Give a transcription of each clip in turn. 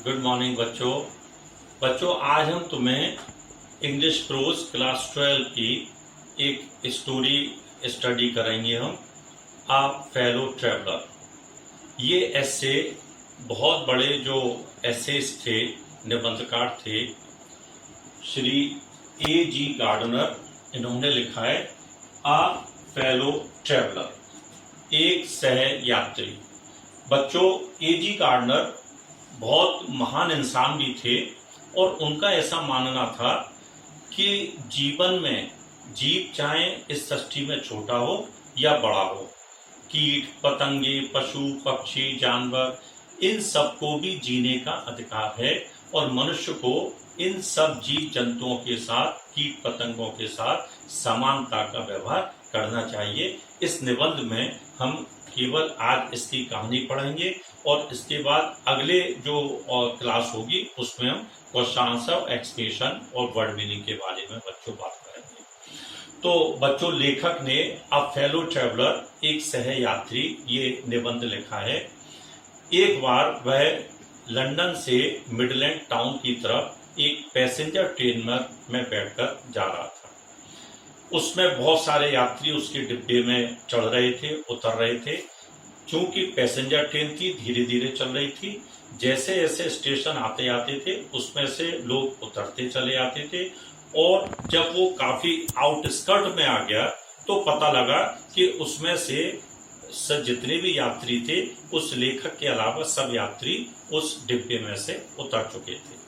Good morning बच्चों आज हम तुम्हें इंग्लिश प्रोज क्लास 12 की एक स्टोरी स्टडी करेंगे हम आ फेलो ट्रैवलर। ये ऐसे बहुत बड़े जो एसेस थे, निबंधकार थे, श्री A.G. गार्डनर, इन्होंने लिखा है आ फेलो ट्रैवलर, एक सह यात्री। बच्चों, A.G. गार्डनर बहुत महान इंसान भी थे और उनका ऐसा मानना था कि जीवन में जीव चाहे इस सृष्टि में छोटा हो या बड़ा हो, कीट पतंगे, पशु पक्षी, जानवर, इन सबको भी जीने का अधिकार है और मनुष्य को इन सब जीव जंतुओं के साथ, कीट पतंगों के साथ समानता का व्यवहार करना चाहिए। इस निबंध में हम केवल आज इसकी कहानी पढ़ेंगे और इसके बाद अगले जो क्लास होगी उसमें हम क्वेश्चन आंसर, एक्सप्रेशन और वर्ड मीनिंग के बारे में बच्चों बात करेंगे। तो बच्चों, लेखक ने अ फेलो ट्रैवलर, एक सह यात्री, ये निबंध लिखा है। एक बार वह लंदन से मिडलैंड टाउन की तरफ एक पैसेंजर ट्रेन में बैठकर जा रहा था। उसमें बहुत सारे यात्री उसके डिब्बे में चढ़ रहे थे, उतर रहे थे। चूंकि पैसेंजर ट्रेन थी, धीरे धीरे चल रही थी, जैसे जैसे स्टेशन आते आते थे उसमें से लोग उतरते चले आते थे और जब वो काफी आउटस्कर्ट में आ गया तो पता लगा कि उसमें से जितने भी यात्री थे, उस लेखक के अलावा सब यात्री उस डिब्बे में से उतर चुके थे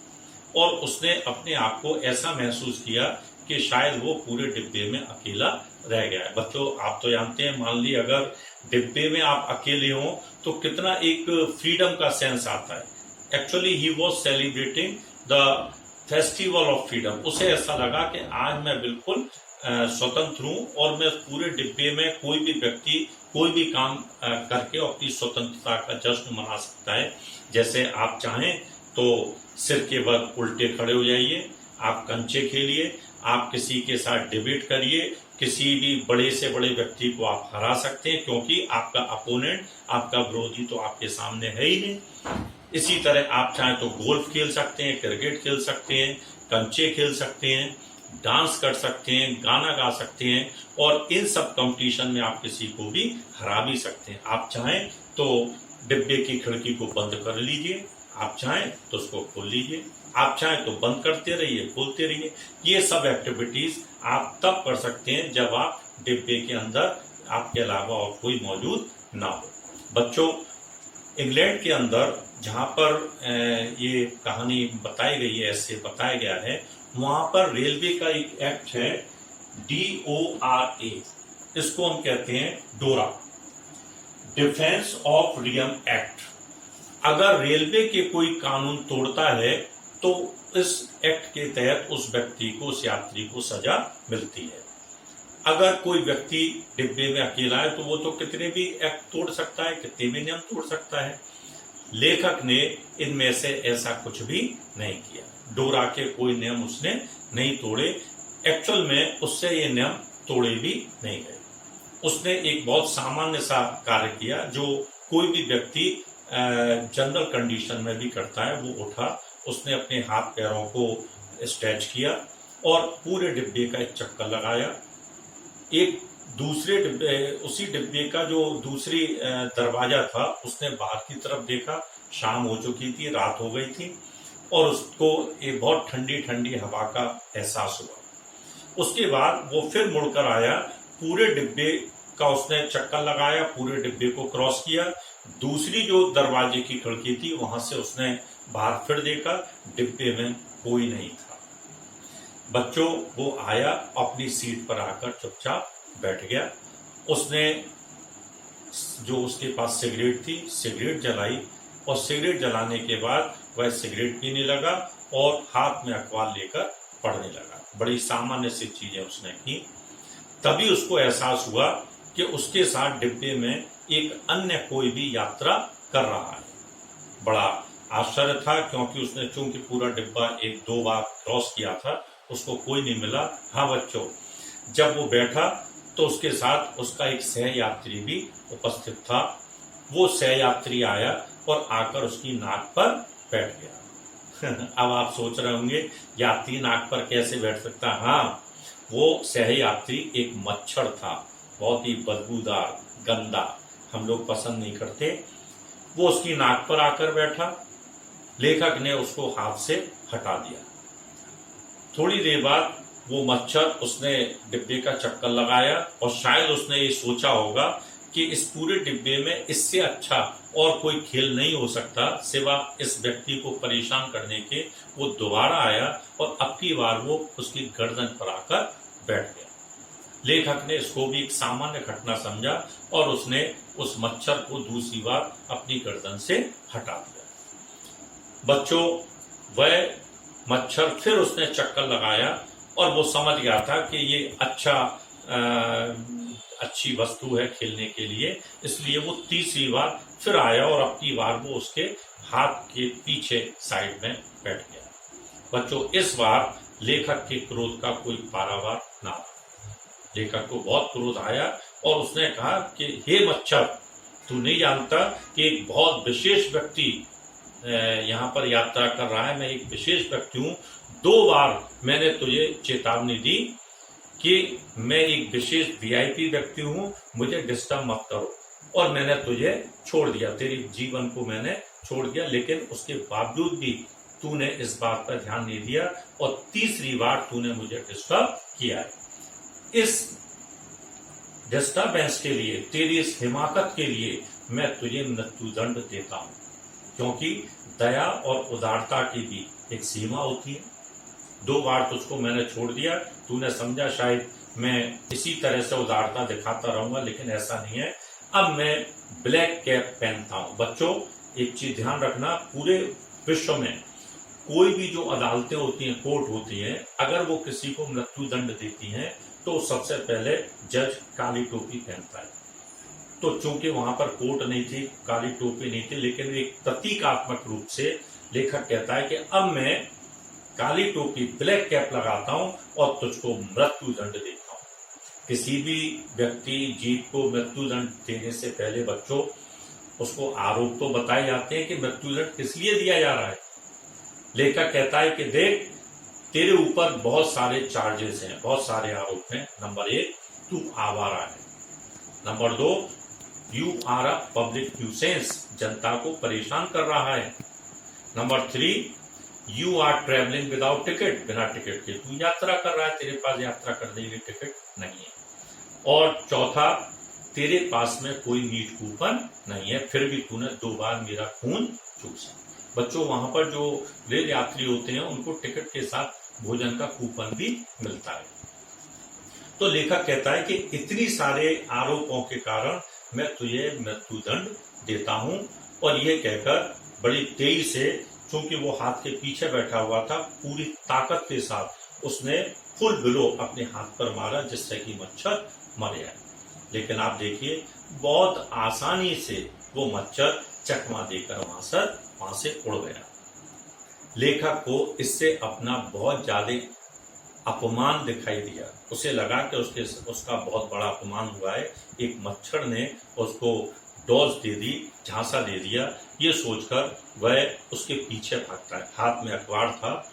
और उसने अपने आप को ऐसा महसूस किया कि शायद वो पूरे डिब्बे में अकेला रह गया है। बच्चों, आप तो जानते हैं, मान ली अगर डिब्बे में आप अकेले हो तो कितना एक फ्रीडम का सेंस आता है। Actually he was celebrating the festival of freedom. उसे ऐसा लगा कि आज मैं बिल्कुल स्वतंत्र हूं और मैं पूरे डिब्बे में कोई भी व्यक्ति कोई भी काम करके अपनी स्वतंत्रता का जश्न मना सकता है। जैसे आप चाहें तो सिर के बल उल्टे खड़े हो जाइए, आप कंचे खेलिए, आप किसी के साथ डिबेट करिए, किसी भी बड़े से बड़े व्यक्ति को आप हरा सकते हैं क्योंकि आपका अपोनेंट, आपका विरोधी तो आपके सामने है ही नहीं। इसी तरह आप चाहें तो गोल्फ खेल सकते हैं, क्रिकेट खेल सकते हैं, कंचे खेल सकते हैं, डांस कर सकते हैं, गाना गा सकते हैं और इन सब कंपटीशन में आप किसी को भी हरा भी सकते हैं। आप चाहें तो डिब्बे की खिड़की को बंद कर लीजिए, आप चाहें तो उसको खोल लीजिए, आप चाहें तो बंद करते रहिए, खोलते रहिए। ये सब एक्टिविटीज आप तब कर सकते हैं जब आप डिब्बे के अंदर आपके अलावा और कोई मौजूद ना हो। बच्चों, इंग्लैंड के अंदर जहां पर ये कहानी बताई गई है, ऐसे बताया गया है, वहां पर रेलवे का एक एक्ट है DORA, इसको हम कहते हैं डोरा, डिफेंस ऑफ रियम एक्ट। अगर रेलवे के कोई कानून तोड़ता है तो इस एक्ट के तहत उस व्यक्ति को, उस यात्री को सजा मिलती है। अगर कोई व्यक्ति डिब्बे में अकेला है तो वो तो कितने भी एक्ट तोड़ सकता है, कितने भी नियम तोड़ सकता है। लेखक ने इनमें से ऐसा कुछ भी नहीं किया, डोरा के कोई नियम उसने नहीं तोड़े। एक्चुअल में उससे ये नियम तोड़े भी नहीं गए। उसने एक बहुत सामान्य सा कार्य किया जो कोई भी व्यक्ति जनरल कंडीशन में भी करता है। वो उठा, उसने अपने हाथ पैरों को स्ट्रेच किया और पूरे डिब्बे का एक चक्कर लगाया। एक दूसरे डिब्बे, उसी डिब्बे का जो दूसरी दरवाजा था, उसने बाहर की तरफ देखा। शाम हो चुकी थी, रात हो गई थी और उसको एक बहुत ठंडी ठंडी हवा का एहसास हुआ। उसके बाद वो फिर मुड़कर आया, पूरे डिब्बे का उसने चक्कर लगाया, पूरे डिब्बे को क्रॉस किया। दूसरी जो दरवाजे की खिड़की थी वहां से उसने बाहर फिर देखा, डिब्बे में कोई नहीं था। बच्चों, वो आया, अपनी सीट पर आकर चुपचाप बैठ गया। उसने जो उसके पास सिगरेट थी, सिगरेट जलाई और सिगरेट जलाने के बाद वह सिगरेट पीने लगा और हाथ में अखबार लेकर पढ़ने लगा। बड़ी सामान्य सी चीजें उसने की। तभी उसको एहसास हुआ कि उसके साथ डिब्बे में एक अन्य कोई भी यात्रा कर रहा है। बड़ा आश्चर्य था क्योंकि उसने चूंकि पूरा डिब्बा एक दो बार क्रॉस किया था, उसको कोई नहीं मिला। हाँ बच्चों, जब वो बैठा तो उसके साथ उसका एक सह यात्री भी उपस्थित था। वो सह यात्री आया और आकर उसकी नाक पर बैठ गया। अब आप सोच रहे होंगे यात्री नाक पर कैसे बैठ सकता है? हाँ, वो सह यात्री एक मच्छर था, बहुत ही बदबूदार, गंदा, हम लोग पसंद नहीं करते। वो उसकी नाक पर आकर बैठा। लेखक ने उसको हाथ से हटा दिया। थोड़ी देर बाद वो मच्छर उसने डिब्बे का चक्कर लगाया और शायद उसने ये सोचा होगा कि इस पूरे डिब्बे में इससे अच्छा और कोई खेल नहीं हो सकता सिवा इस व्यक्ति को परेशान करने के। वो दोबारा आया और अब की बार वो उसकी गर्दन पर आकर बैठ गया। लेखक ने इसको भी एक सामान्य घटना समझा और उसने उस मच्छर को दूसरी बार अपनी गर्दन से हटा दिया। बच्चों, वह मच्छर फिर उसने चक्कर लगाया और वो समझ गया था कि ये अच्छी वस्तु है खेलने के लिए, इसलिए वो तीसरी बार फिर आया और अपनी बार वो उसके हाथ के पीछे साइड में बैठ गया। बच्चों, इस बार लेखक के क्रोध का कोई पारावार ना था। लेखक को बहुत क्रोध आया और उसने कहा कि हे मच्छर, तू नहीं जानता कि एक बहुत विशेष व्यक्ति यहाँ पर यात्रा कर रहा है। मैं एक विशेष व्यक्ति हूँ। 2 बार मैंने तुझे चेतावनी दी कि मैं एक विशेष वीआईपी व्यक्ति हूँ, मुझे डिस्टर्ब मत करो, और मैंने तुझे छोड़ दिया, तेरे जीवन को मैंने छोड़ दिया, लेकिन उसके बावजूद भी तूने इस बात पर ध्यान नहीं दिया और तीसरी बार तूने मुझे डिस्टर्ब किया है। इस डिस्टर्बेंस के लिए, तेरी इस हिमाकत के लिए मैं तुझे मृत्युदंड देता हूँ, क्योंकि दया और उदारता की भी एक सीमा होती है। 2 बार तुझको मैंने छोड़ दिया, तूने समझा शायद मैं इसी तरह से उदारता दिखाता रहूंगा, लेकिन ऐसा नहीं है। अब मैं ब्लैक कैप पहनता हूं। बच्चों, एक चीज ध्यान रखना, पूरे विश्व में कोई भी जो अदालतें होती हैं, कोर्ट होती हैं, अगर वो किसी को मृत्युदंड देती हैं तो सबसे पहले जज काली टोपी पहनता है। तो चूंकि वहां पर कोर्ट नहीं थी, काली टोपी नहीं थी, लेकिन एक प्रतीकात्मक रूप से लेखक कहता है कि अब मैं काली टोपी, ब्लैक कैप लगाता हूं और तुझको मृत्युदंड देता हूं। किसी भी व्यक्ति जीव को मृत्युदंड देने से पहले बच्चों उसको आरोप तो बताए जाते हैं कि मृत्युदंड किस लिए दिया जा रहा है। लेखक कहता है कि देख, तेरे ऊपर बहुत सारे चार्जेस हैं, बहुत सारे आरोप हैं। नंबर 1, तू आवारा है। Number 2, you are a public nuisance, जनता को परेशान कर रहा है। Number 3, you are travelling without ticket, बिना टिकट के तू यात्रा कर रहा है, तेरे पास यात्रा करने के लिए टिकट नहीं है। और चौथा, तेरे पास में कोई मीट कूपन नहीं है, फिर भी तूने 2 बार मेरा खून चूसा। बच्चों, वहां पर जो रेल यात्री होते हैं उनको टिकट के साथ भोजन का कूपन भी मिलता है। तो लेखक कहता है कि इतनी सारे आरोपों के कारण मैं तुझे मृत्युदंड देता हूं। और ये कहकर बड़ी तेजी से, चूंकि वो हाथ के पीछे बैठा हुआ था, पूरी ताकत के साथ उसने फुल ब्लो अपने हाथ पर मारा, जिससे कि मच्छर मर गया। लेकिन आप देखिए, बहुत आसानी से वो मच्छर चकमा देकर वहां से उड़ गया। लेखक को इससे अपना बहुत ज्यादा अपमान दिखाई दिया। उसे लगा कि उसका बहुत बड़ा अपमान हुआ है। एक मच्छर ने उसको डोज दे दी, झांसा दे दिया। ये सोचकर वह उसके पीछे भागता है। हाथ में अखबार था,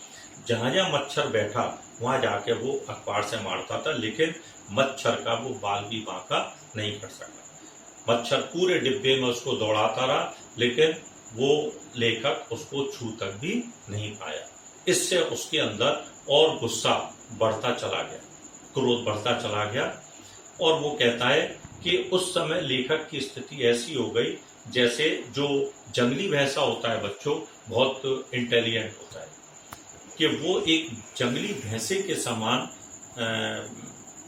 जहां जहां मच्छर बैठा वहां जाके वो अखबार से मारता था, लेकिन मच्छर का वो बाल भी बांका नहीं कर सका। मच्छर पूरे डिब्बे में उसको दौड़ाता रहा, लेकिन वो लेखक उसको छू तक भी नहीं पाया। इससे उसके अंदर और गुस्सा बढ़ता चला गया, क्रोध बढ़ता चला गया। और वो कहता है कि उस समय लेखक की स्थिति ऐसी हो गई जैसे जो जंगली भैंसा होता है बच्चों, बहुत इंटेलिजेंट होता है, कि वो एक जंगली भैंसे के समान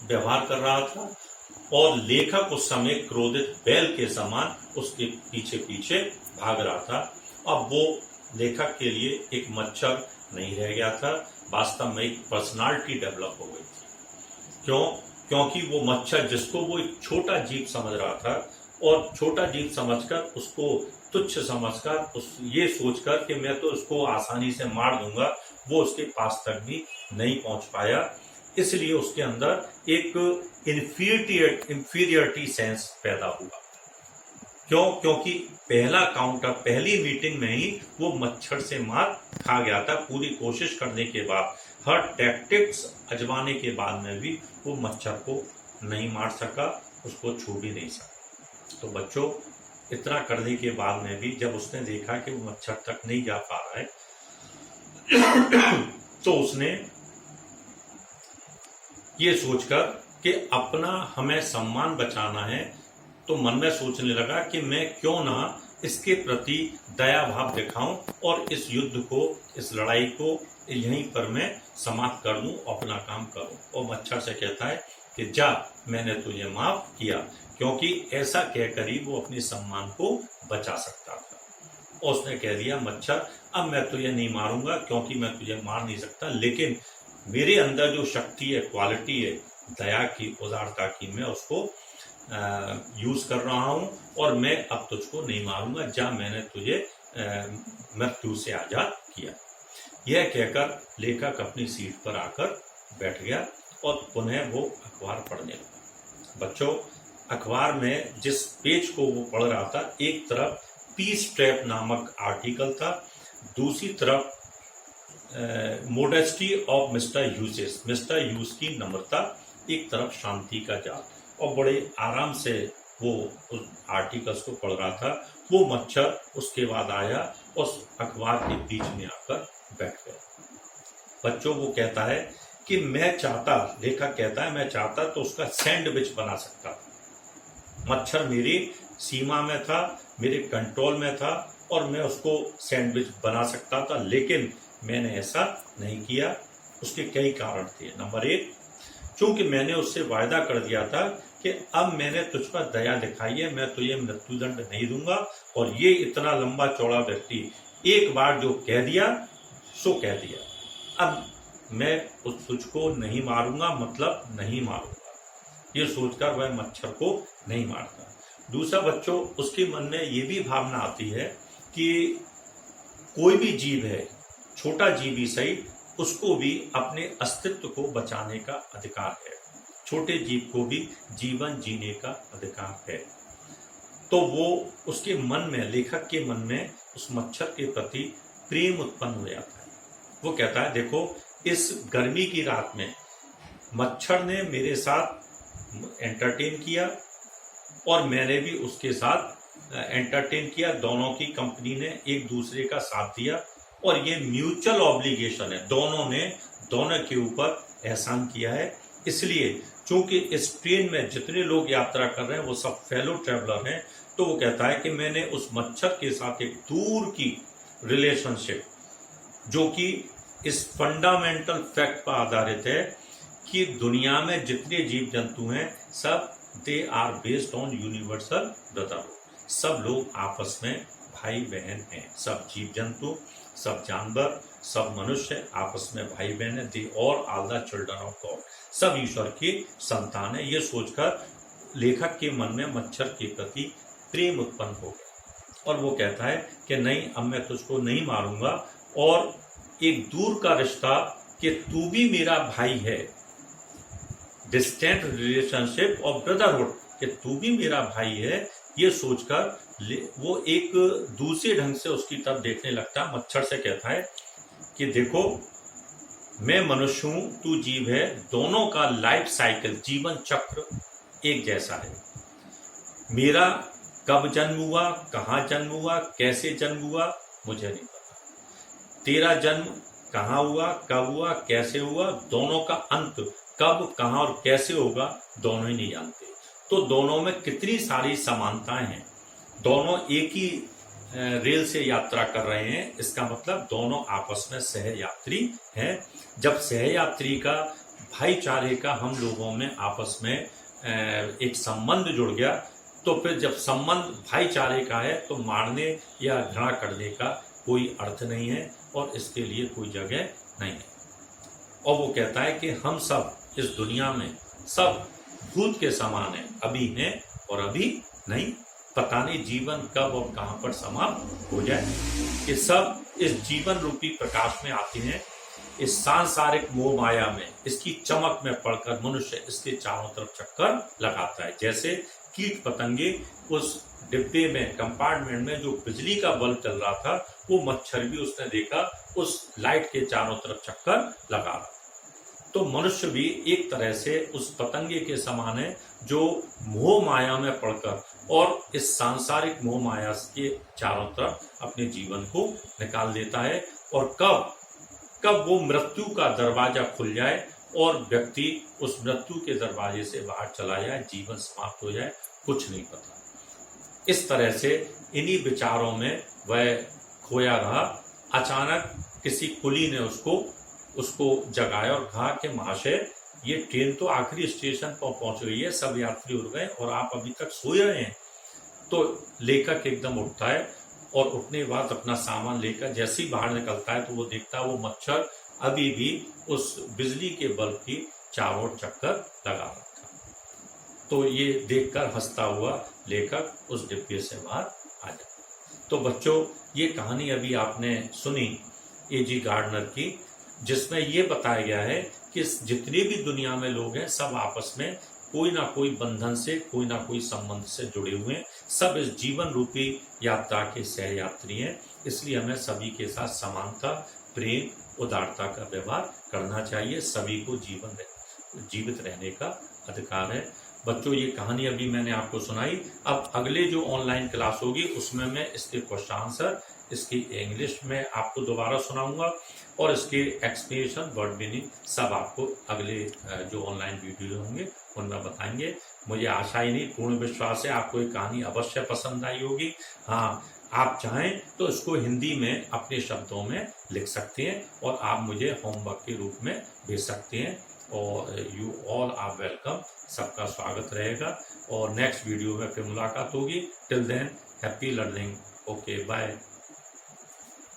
व्यवहार कर रहा था, और लेखक उस समय क्रोधित बैल के समान उसके पीछे पीछे भाग रहा था। अब वो लेखक के लिए एक मच्छर नहीं रह गया था, वास्तव में एक पर्सनालिटी डेवलप हो गई थी। क्यों? क्योंकि वो मच्छर, जिसको वो एक छोटा जीव समझ रहा था, और छोटा जीव समझकर उसको तुच्छ समझकर ये सोचकर कि मैं तो उसको आसानी से मार दूंगा, वो उसके पास तक भी नहीं पहुंच पाया। इसलिए उसके अंदर एक इंफीरियरिटी सेंस पैदा हुआ। क्योंकि पहला काउंटर पहली मीटिंग में ही वो मच्छर से मार खा गया था। पूरी कोशिश करने के बाद, हर टैक्टिक्स आजमाने के बाद में भी वो मच्छर को नहीं मार सका, उसको छू भी नहीं सका। तो बच्चों, इतना करने के बाद में भी जब उसने देखा कि वो मच्छर तक नहीं जा पा रहा है तो उसने ये सोचकर कि अपना हमें सम्मान बचाना है, तो मन में सोचने लगा कि मैं क्यों ना इसके प्रति दया भाव दिखाऊं और इस युद्ध को, इस लड़ाई को यहीं पर मैं समाप्त कर दूं, अपना काम करूं। और मच्छर से कहता है कि जा, मैंने तुझे माफ किया, क्योंकि ऐसा कहकर ही वो अपने सम्मान को बचा सकता था। और उसने कह दिया, मच्छर, अब मैं तुझे नहीं मारूंगा क्योंकि मैं तुझे मार नहीं सकता, लेकिन मेरे अंदर जो शक्ति है, क्वालिटी है दया की, उदारता की, मैं उसको यूज कर रहा हूं और मैं अब तुझको नहीं मारूंगा। जा, मैंने तुझे मृत्यु से आजाद किया। यह कहकर लेखक अपनी सीट पर आकर बैठ गया और पुनः वो अखबार पढ़ने लगा। बच्चों, अखबार में जिस पेज को वो पढ़ रहा था, एक तरफ पीस ट्रैप नामक आर्टिकल था, दूसरी तरफ modesty of mister Hughes, mister huge की नम्रता, एक तरफ शांति का जाल। और बड़े आराम से वो उस आर्टिकल्स को पढ़ रहा था। वो मच्छर उसके बाद आया, उस अखबार के बीच में आकर बैठ गया। बच्चों, वो कहता है कि मैं चाहता, लेखक कहता है, मैं चाहता तो उसका सैंडविच बना सकता। मच्छर मेरी सीमा में था, मेरे कंट्रोल में था और मैं उसको सैंडविच बना सकता था, लेकिन मैंने ऐसा नहीं किया। उसके कई कारण थे। नंबर 1, चूंकि मैंने उससे वायदा कर दिया था कि अब मैंने तुझ पर दया दिखाई है, मैं तुझे मृत्युदंड नहीं दूंगा, और ये इतना लंबा चौड़ा व्यक्ति एक बार जो कह दिया सो कह दिया। अब मैं तुझको नहीं मारूंगा, मतलब नहीं मारूंगा, ये सोचकर वह मच्छर को नहीं मारता। दूसरा बच्चों, उसके मन में ये भी भावना आती है कि कोई भी जीव है, छोटा जीव ही सही, उसको भी अपने अस्तित्व को बचाने का अधिकार है। छोटे जीव को भी जीवन जीने का अधिकार है। तो वो उसके मन में, लेखक के मन में उस मच्छर के प्रति प्रेम उत्पन्न हो जाता है। वो कहता है, देखो, इस गर्मी की रात में मच्छर ने मेरे साथ एंटरटेन किया और मैंने भी उसके साथ एंटरटेन किया। दोनों की कंपनी ने एक दूसरे का साथ दिया और ये म्यूचुअल ऑब्लिगेशन है, दोनों ने दोनों के ऊपर एहसान किया है। इसलिए चूंकि इस ट्रेन में जितने लोग यात्रा कर रहे हैं वो सब फेलो ट्रेवलर हैं, तो वो कहता है कि मैंने उस मच्छर के साथ एक दूर की रिलेशनशिप, जो कि इस फंडामेंटल फैक्ट पर आधारित है कि दुनिया में जितने जीव जंतु हैं सब they are based on universal brotherhood. सब लोग आपस में भाई बहन हैं। सब जीव जंतु, सब जानवर, सब मनुष्य आपस में भाई बहन है। They all are the children of God. सब ईश्वर की संतान है। ये सोचकर लेखक के मन में मच्छर के प्रति प्रेम उत्पन्न हो गया और वो कहता है कि नहीं, अब मैं तुझको नहीं मारूंगा, और एक दूर का रिश्ता कि तू भी मेरा भाई है, डिस्टेंट रिलेशनशिप ऑफ ब्रदरहुड, कि तू भी मेरा भाई है, ये सोचकर वो एक दूसरे ढंग से उसकी तरफ देखने लगता है। मच्छर से कहता है कि देखो, मैं मनुष्य हूं, तू जीव है, दोनों का लाइफ साइकिल, जीवन चक्र एक जैसा है। मेरा कब जन्म हुआ, कहाँ जन्म हुआ, कैसे जन्म हुआ, मुझे नहीं पता। तेरा जन्म कहाँ हुआ, कब हुआ, कैसे हुआ, दोनों का अंत कब, कहाँ और कैसे होगा, दोनों ही नहीं जानते। तो दोनों में कितनी सारी समानताएं हैं। दोनों एक ही रेल से यात्रा कर रहे हैं, इसका मतलब दोनों आपस में सहयात्री हैं। जब सहयात्री का, भाईचारे का हम लोगों में आपस में एक संबंध जुड़ गया, तो फिर जब संबंध भाईचारे का है तो मारने या घृणा करने का कोई अर्थ नहीं है और इसके लिए कोई जगह नहीं है। और वो कहता है कि हम सब इस दुनिया में सब भूत के समान है, अभी हैं और अभी नहीं, पता नहीं जीवन कब और कहां पर समाप्त हो जाए। ये सब इस जीवन रूपी प्रकाश में आते हैं। इस सांसारिक मोह माया में, इसकी चमक में पड़कर मनुष्य इसके चारों तरफ चक्कर लगाता है। जैसे कीट पतंगे उस डिब्बे में, कंपार्टमेंट में जो बिजली का बल्ब चल रहा था, वो मच्छर भी उसने देखा उस लाइट के चारों तरफ चक्कर लगा रहा। तो मनुष्य भी एक तरह से उस पतंगे के समान है जो मोह माया में पड़कर और इस सांसारिक मोह माया के चारों तरफ अपने जीवन को निकाल देता है। और कब वो मृत्यु का दरवाजा खुल जाए और व्यक्ति उस मृत्यु के दरवाजे से बाहर चला जाए, जीवन समाप्त हो जाए, कुछ नहीं पता। इस तरह से इन्हीं विचारों में वह खोया रहा। अचानक किसी कुली ने उसको जगाया और कहा कि महाशय, ये ट्रेन तो आखिरी स्टेशन पर पहुंच गई है, सब यात्री उड़ गए और आप अभी तक सोए रहे हैं। तो लेखक एकदम उठता है और उठने के बाद अपना सामान लेकर जैसे ही बाहर निकलता है तो वो देखता है वो मच्छर अभी भी उस बिजली के बल्ब की चारों ओर चक्कर लगा रखा। तो ये देखकर हंसता हुआ लेखक उस डिब्बे से बाहर आ जाता। तो बच्चों, ये कहानी अभी आपने सुनी A.G. गार्डनर की, जिसमें ये बताया गया है कि जितने भी दुनिया में लोग हैं सब आपस में कोई ना कोई बंधन से, कोई ना कोई संबंध से जुड़े हुए हैं। सब इस जीवन रूपी यात्रा के सहयात्री हैं। इसलिए हमें सभी के साथ समानता, प्रेम, उदारता का व्यवहार करना चाहिए। सभी को जीवित रहने का अधिकार है। बच्चों, ये कहानी अभी मैंने आपको सुनाई। अब अगले जो ऑनलाइन क्लास होगी उसमें मैं इसके क्वेश्चन आंसर, इसकी इंग्लिश में आपको दोबारा सुनाऊंगा और इसके एक्सप्लेनेशन, वर्ड मीनिंग सब आपको अगले जो ऑनलाइन वीडियो होंगे उनमें बताएंगे। मुझे आशा ही नहीं, पूर्ण विश्वास है आपको ये कहानी अवश्य पसंद आई होगी। हाँ, आप चाहें तो इसको हिंदी में अपने शब्दों में लिख सकते हैं और आप मुझे होमवर्क के रूप में भेज सकते हैं। और यू ऑल आर वेलकम, सबका स्वागत रहेगा। और नेक्स्ट वीडियो में फिर मुलाकात होगी। Till then, happy learning. Okay, bye.